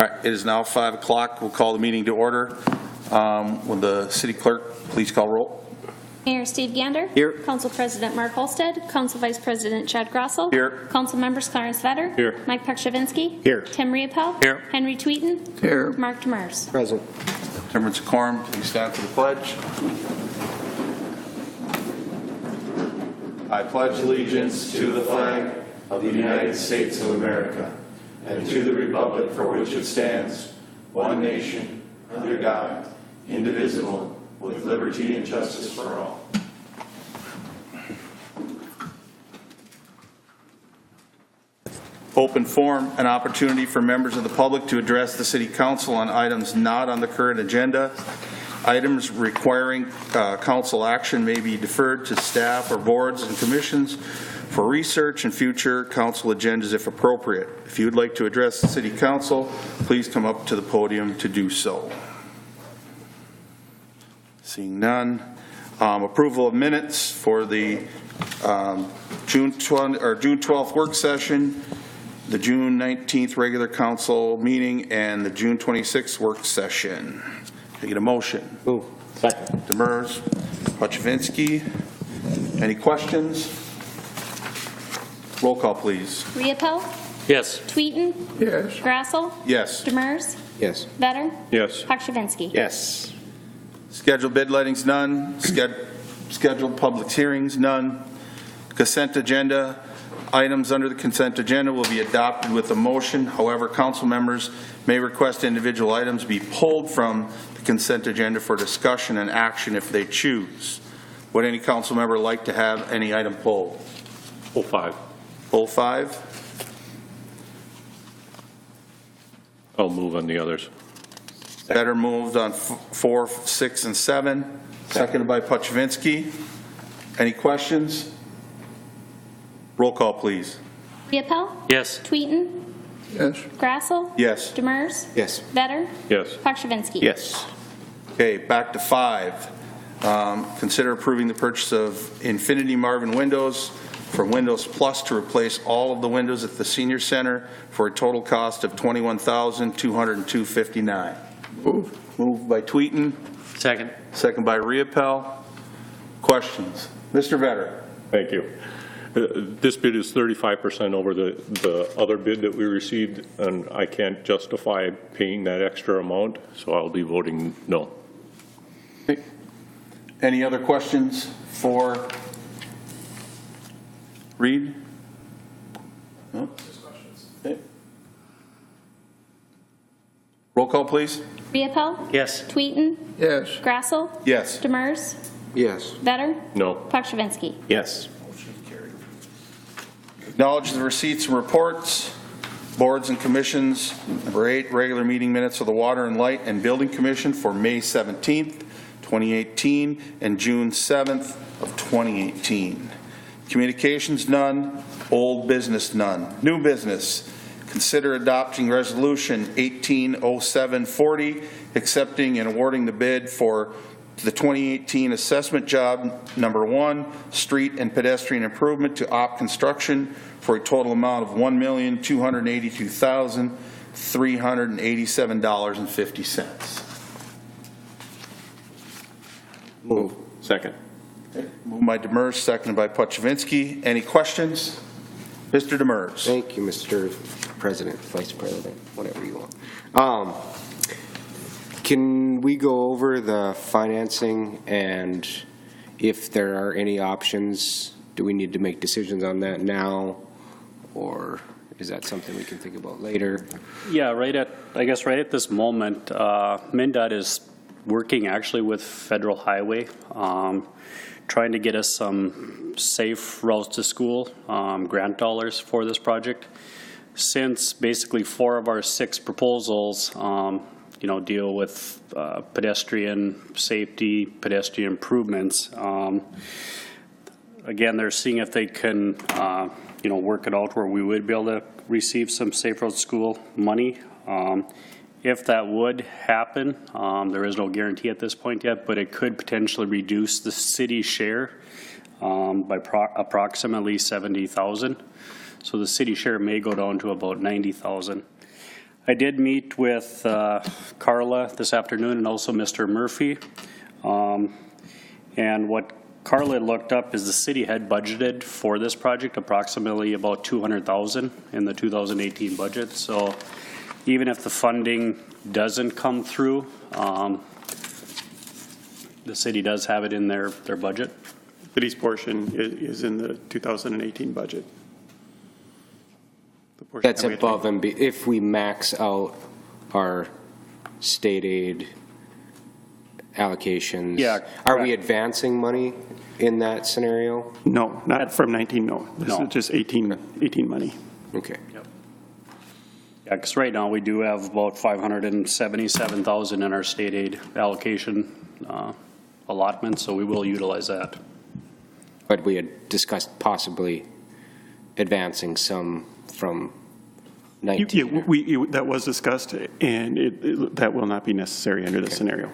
All right, it is now 5 o'clock. We'll call the meeting to order. Will the city clerk please call roll? Mayor Steve Gander. Here. Council President Mark Holstead. Council Vice President Chad Grossel. Here. Council Members Clarence Vetter. Here. Mike Pakshavinsky. Here. Tim Riepel. Here. Henry Tweeten. Here. Mark Demers. Present. Members of quorum, please stand for the pledge. I pledge allegiance to the flag of the United States of America and to the republic for which it stands, one nation, under God, indivisible, with liberty and justice for all. Open forum, an opportunity for members of the public to address the City Council on items not on the current agenda. Items requiring council action may be deferred to staff or boards and commissions for research and future council agendas if appropriate. If you would like to address the City Council, please come up to the podium to do so. Seeing none. Approval of minutes for the June 12th work session, the June 19th regular council meeting, and the June 26th work session. Can I get a motion? Move. Second. Demers, Pakshavinsky. Any questions? Roll call, please. Riepel. Yes. Tweeten. Yes. Grossel. Yes. Demers. Yes. Vetter. Yes. Pakshavinsky. Yes. Scheduled bid lettings, none. Scheduled public hearings, none. Consent agenda. Items under the consent agenda will be adopted with a motion. However, council members may request individual items be pulled from the consent agenda for discussion and action if they choose. Would any council member like to have any item pulled? Pull 5. Pull 5. I'll move on the others. Better moved on 4, 6, and 7. Seconded by Pakshavinsky. Any questions? Roll call, please. Riepel. Yes. Tweeten. Yes. Grossel. Yes. Demers. Yes. Vetter. Yes. Pakshavinsky. Yes. Okay, back to 5. Consider approving the purchase of Infinity Marvin windows from Windows Plus to replace all of the windows at the Senior Center for a total cost of $21,202.59. Move. Moved by Tweeten. Second. Second by Riepel. Questions? Mr. Vetter. Thank you. This bid is 35% over the other bid that we received, and I can't justify paying that extra amount, so I'll be voting no. Okay. Any other questions for Reed? No? Okay. Roll call, please. Riepel. Yes. Tweeten. Yes. Grossel. Yes. Demers. Yes. Vetter. No. Pakshavinsky. Yes. Acknowledge the receipts and reports. Boards and commissions. Number 8, regular meeting minutes of the Water and Light and Building Commission for May 17th, 2018 and June 7th of 2018. Communications, none. Old business, none. New business. Consider adopting Resolution 180740, accepting and awarding the bid for the 2018 assessment job number 1, street and pedestrian improvement to Opp Construction for a total amount of $1,282,387.50. Move. Second. Okay. Moved by Demers, seconded by Pakshavinsky. Any questions? Mr. Demers. Thank you, Mr. President, Vice President, whatever you want. Can we go over the financing, and if there are any options, do we need to make decisions on that now, or is that something we can think about later? Yeah, I guess right at this moment, MnDOT is working actually with Federal Highway, trying to get us some safe routes to school, grant dollars for this project. Since basically 4 of our 6 proposals, deal with pedestrian safety, pedestrian improvements. Again, they're seeing if they can, work it out where we would be able to receive some Safe Road School money. If that would happen, there is no guarantee at this point yet, but it could potentially reduce the city share by approximately $70,000. So the city share may go down to about $90,000. I did meet with Carla this afternoon and also Mr. Murphy. And what Carla looked up is the city had budgeted for this project approximately about $200,000 in the 2018 budget. So even if the funding doesn't come through, the city does have it in their budget. City's portion is in the 2018 budget. The portion That's that we had above and if we max out our state aid allocations. Yeah, Are correct. we advancing money in that scenario? No, not from 19, no. This No. is just 18 money. Okay. Yeah, because right now we do have about $577,000 in our state aid allocation allotment, so we will utilize that. But we had discussed possibly advancing some from 19. Yeah, that was discussed, and that will not be necessary under this scenario.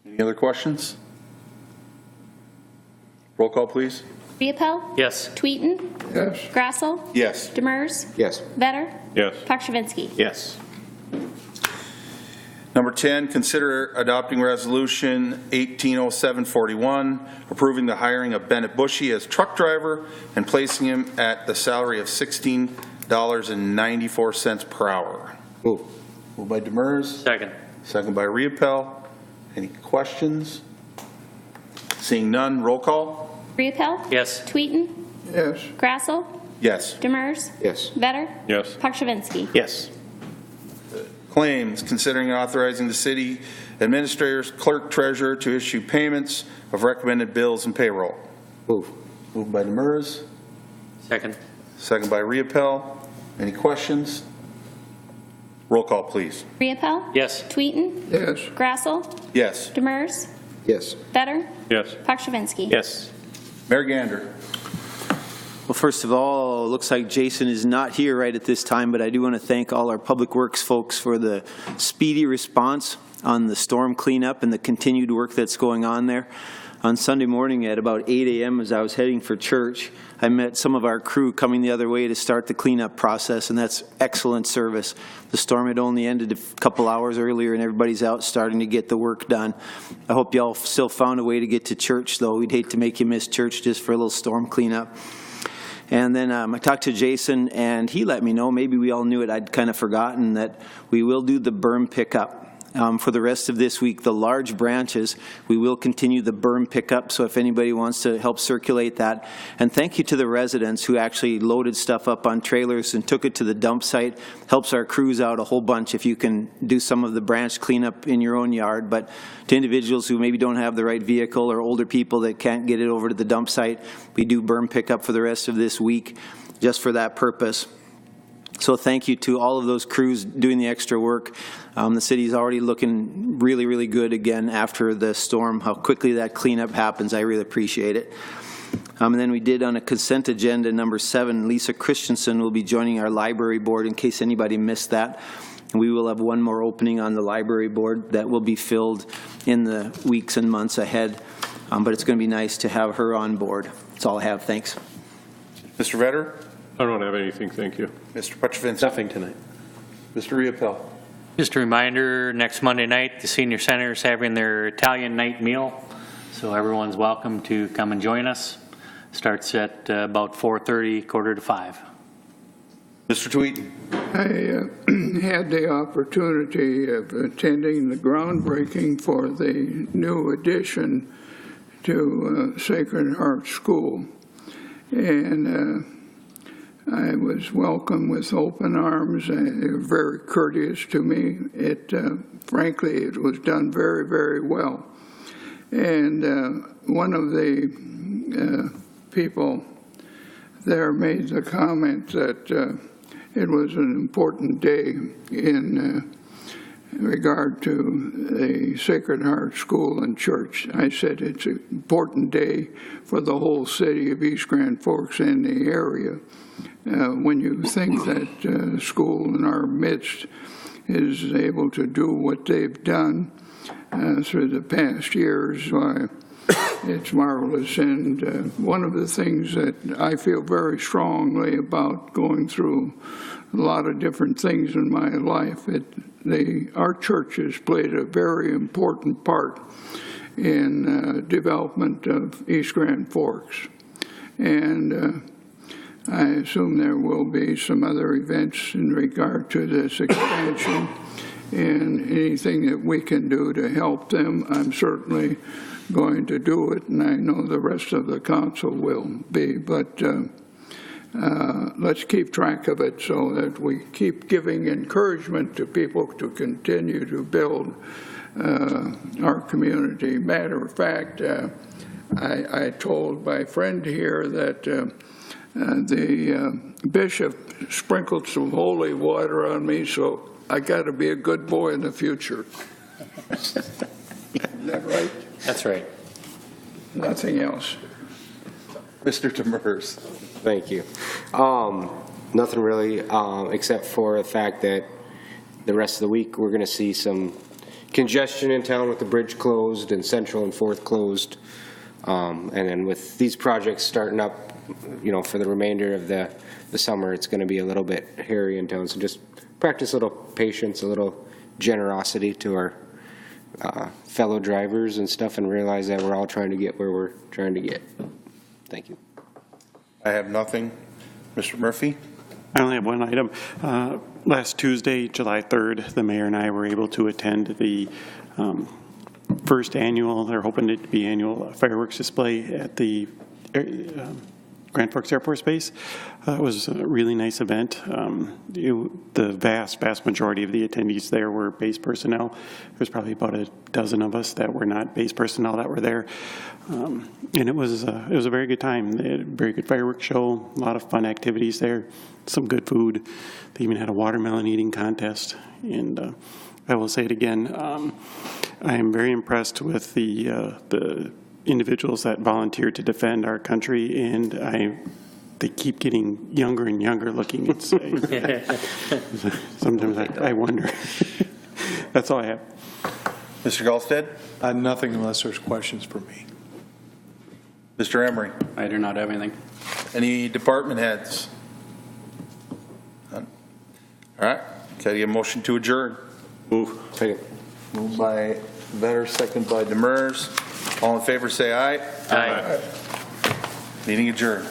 Any other questions? Roll call, please. Riepel? Yes. Tweeten? Yes. Grassel? Yes. Demers? Yes. Vetter? Yes. Pakshavinsky? Yes. Number 10, consider adopting Resolution 180741, approving the hiring of Bennett Boushee as truck driver and placing him at the salary of $16.94 per hour. Move. Moved by Demers, Second. second by Riepel. Any questions? Seeing none, roll call. Riepel? Yes. Tweeten? Yes. Grassel? Yes. Demers? Yes. Vetter? Yes. Pakshavinsky? Yes. Claims, considering authorizing the city administrator's clerk treasurer to issue payments of recommended bills and payroll. Move. Moved by Demers, Second. second by Riepel. Any questions? Roll call, please. Riepel? Yes. Tweeten? Yes. Grassel? Yes. Demers? Yes. Vetter? Yes. Pakshavinsky? Yes. Mayor Gander. Well, first of all, it looks like Jason is not here right at this time, but I do want to thank all our Public Works folks for the speedy response on the storm cleanup and the continued work that's going on there. On Sunday morning at about 8 a.m. as I was heading for church, I met some of our crew coming the other way to start the cleanup process, and that's excellent service. The storm had only ended a couple hours earlier, and everybody's out starting to get the work done. I hope y'all still found a way to get to church, though. We'd hate to make you miss church just for a little storm cleanup. And then I talked to Jason, and he let me know, maybe we all knew it, I'd kind of forgotten, that we will do the berm pickup. For the rest of this week, the large branches, we will continue the berm pickup, so if anybody wants to help circulate that. And thank you to the residents who actually loaded stuff up on trailers and took it to the dump site. Helps our crews out a whole bunch if you can do some of the branch cleanup in your own yard. But to individuals who maybe don't have the right vehicle or older people that can't get it over to the dump site, we do berm pickup for the rest of this week just for that purpose. So thank you to all of those crews doing the extra work. The city's already looking really, really good again after the storm. How quickly that cleanup happens, I really appreciate it. And then we did on a consent agenda number 7, Lisa Christianson will be joining our library board in case anybody missed that. And we will have one more opening on the library board that will be filled in the weeks and months ahead. But it's going to be nice to have her on board. That's all I have. Thanks. Mr. Vetter? I don't have anything, thank you. Mr. Pakshavinsky? Nothing tonight. Mr. Riepel? Just a reminder, next Monday night, the senior center is having their Italian night meal, so everyone's welcome to come and join us. Starts at about 4:30, 4:45. Mr. Tweeten? I had the opportunity of attending the groundbreaking for the new addition to Sacred Heart School, and I was welcomed with open arms, and they were very courteous to me. Frankly, it was done very, very well. And one of the people there made the comment that it was an important day in regard to the Sacred Heart School and Church. I said it's an important day for the whole city of East Grand Forks and the area. When you think that school in our midst is able to do what they've done through the past years, it's marvelous. And one of the things that I feel very strongly about going through a lot of different things in my life, our church has played a very important part in development of East Grand Forks. And I assume there will be some other events in regard to this expansion, and anything that we can do to help them, I'm certainly going to do it, and I know the rest of the council will be. But let's keep track of it so that we keep giving encouragement to people to continue to build our community. Matter of fact, I told my friend here that the bishop sprinkled some holy water on me, so I got to be a good boy in the future. Is that right? That's right. Nothing else. Mr. Demers. Thank you. Nothing really, except for the fact that the rest of the week we're going to see some congestion in town with the bridge closed and Central and 4th closed. And then with these projects starting up, for the remainder of the summer, it's going to be a little bit hairy in town. So just practice a little patience, a little generosity to our fellow drivers and stuff, and realize that we're all trying to get where we're trying to get. Thank you. I have nothing. Mr. Murphy? I only have one item. Last Tuesday, July 3rd, the mayor and I were able to attend the first annual, they're hoping it to be annual, fireworks display at the Grand Forks Air Force Base. It was a really nice event. The vast majority of the attendees there were base personnel. There's probably about a dozen of us that were not base personnel that were there. And it was a very good time. They had a very good fireworks show, a lot of fun activities there, some good food. They even had a watermelon eating contest. And I will say it again, I am very impressed with the individuals that volunteer to defend our country, and they keep getting younger and younger looking. It's sometimes I wonder. That's all I have. Mr. Gallstead? Nothing unless there's questions for me. Mr. Emery? I do not have anything. Any department heads? None. All right. Can I get a motion to adjourn? Move. Second. Moved by Vetter, second by Demers. All in favor say aye. Aye. Meeting adjourned.